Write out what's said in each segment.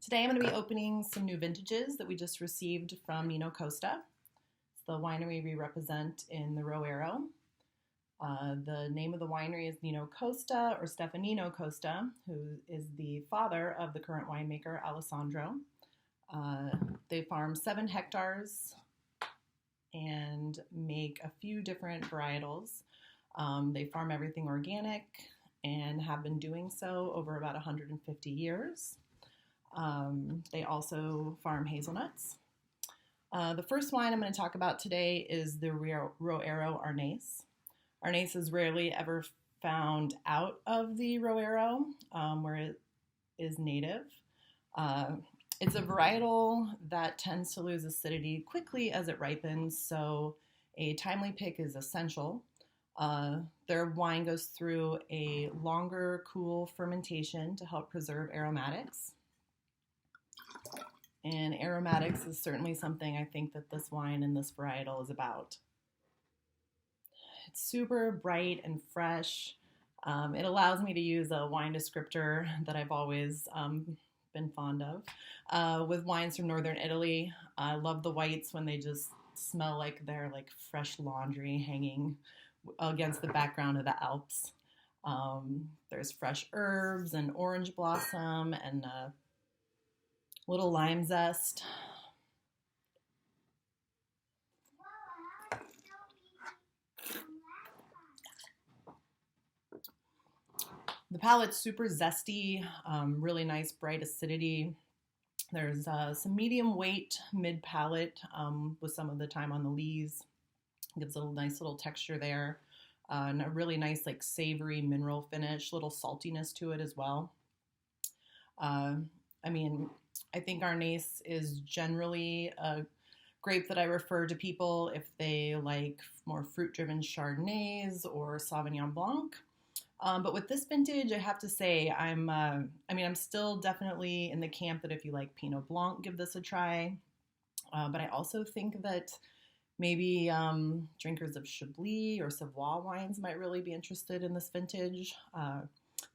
Today I'm going to be opening some new vintages that we just received from Nino Costa. It's the winery we represent in the Roero. The name of the winery is Nino Costa, or Stefanino Costa, who is the father of the current winemaker Alessandro. They farm 7 hectares and make a few different varietals. They farm everything organic and have been doing so over about 150 years. They also farm hazelnuts. The first wine I'm going to talk about today is the Roero Arneis. Arneis is rarely ever found out of the Roero, where it is native. It's a varietal that tends to lose acidity quickly as it ripens, so a timely pick is essential. Their wine goes through a longer, cool fermentation to help preserve aromatics. And aromatics is certainly something I think that this wine and this varietal is about. It's super bright and fresh. It allows me to use a wine descriptor that I've always been fond of. With wines from northern Italy, I love the whites when they just smell like they're like fresh laundry hanging against the background of the Alps. There's fresh herbs and orange blossom and little lime zest. The palate's super zesty, really nice bright acidity. There's some medium weight mid palate with some of the time on the lees. Gives a nice little texture there. And a really nice like savory mineral finish, little saltiness to it as well. I think Arneis is generally a grape that I refer to people if they like more fruit-driven Chardonnays or Sauvignon Blanc. But with this vintage, I have to say I'm still definitely in the camp that if you like Pinot Blanc, give this a try. But I also think that maybe drinkers of Chablis or Savoie wines might really be interested in this vintage.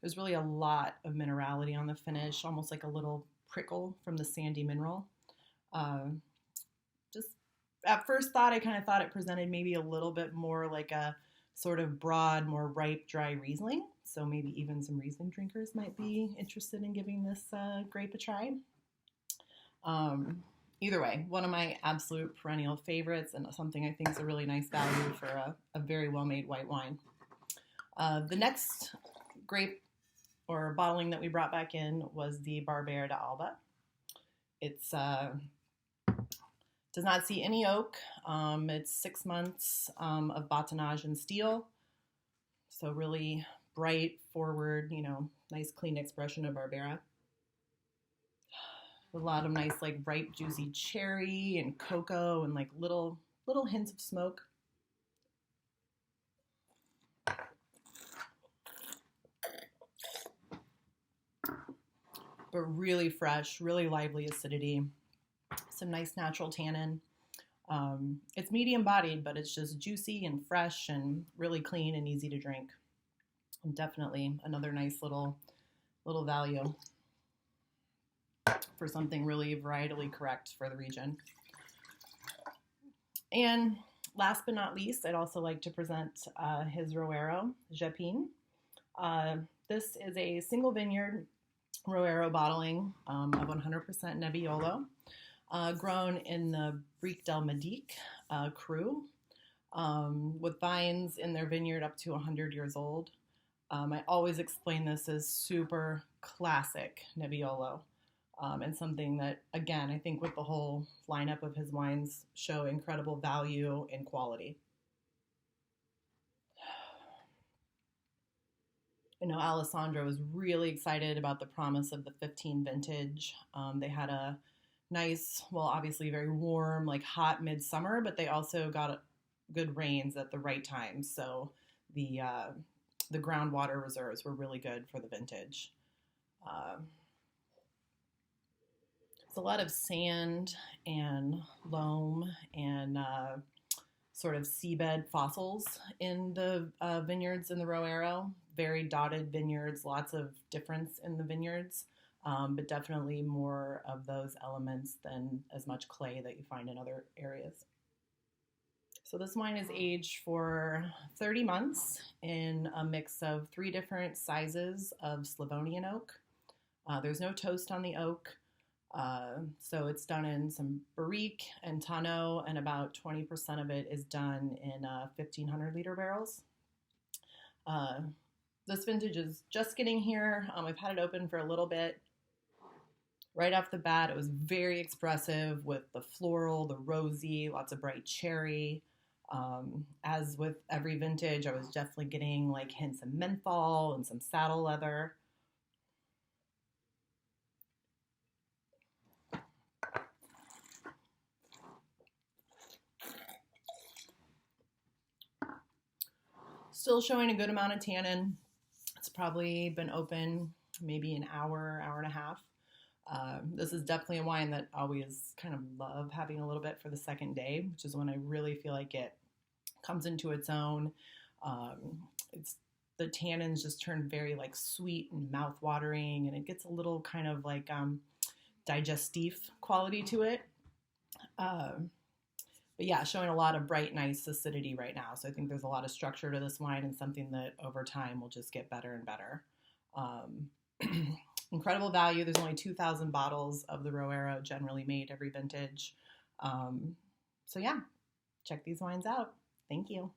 There's really a lot of minerality on the finish, almost like a little prickle from the sandy mineral. Just at first thought, I kind of thought it presented maybe a little bit more like a sort of broad, more ripe, dry Riesling. So maybe even some Riesling drinkers might be interested in giving this grape a try. Either way, one of my absolute perennial favorites and something I think is a really nice value for a very well-made white wine. The next grape or bottling that we brought back in was the Barbera d'Alba. It's does not see any oak. It's 6 months of batonnage in steel. So really bright, forward, nice clean expression of Barbera. A lot of nice like ripe, juicy cherry and cocoa and like little hints of smoke. But really fresh, really lively acidity. Some nice natural tannin. It's medium bodied, but it's just juicy and fresh and really clean and easy to drink. And definitely another nice little value for something really varietally correct for the region. And last but not least, I'd also like to present his Roero Gepin. This is a single vineyard Roero bottling of 100% Nebbiolo, grown in the Brique del Medic Cru, with vines in their vineyard up to 100 years old. I always explain this as super classic Nebbiolo, and something that, again, I think with the whole lineup of his wines show incredible value and quality. I know Alessandro was really excited about the promise of the 15 vintage. They had a nice, well, obviously very warm, like hot midsummer, but they also got good rains at the right time. So the groundwater reserves were really good for the vintage. It's a lot of sand and loam and sort of seabed fossils in the vineyards in the Roero. Very dotted vineyards, lots of difference in the vineyards. but definitely more of those elements than as much clay that you find in other areas. So this wine is aged for 30 months in a mix of 3 different sizes of Slavonian oak. There's no toast on the oak, so it's done in some barrique and tonneau, and about 20% of it is done in 1,500 liter barrels. This vintage is just getting here. I've had it open for a little bit. Right off the bat, it was very expressive with the floral, the rosy, lots of bright cherry. As with every vintage, I was definitely getting like hints of menthol and some saddle leather. Still showing a good amount of tannin. It's probably been open maybe an hour, hour and a half. This is definitely a wine that I always kind of love having a little bit for the second day, which is when I really feel like it comes into its own. It's the tannins just turn very like sweet and mouth-watering, and it gets a little kind of like digestif quality to it. But yeah, showing a lot of bright, nice acidity right now. So I think there's a lot of structure to this wine, and something that over time will just get better and better. Incredible value. There's only 2,000 bottles of the Roero generally made every vintage. So yeah, check these wines out. Thank you.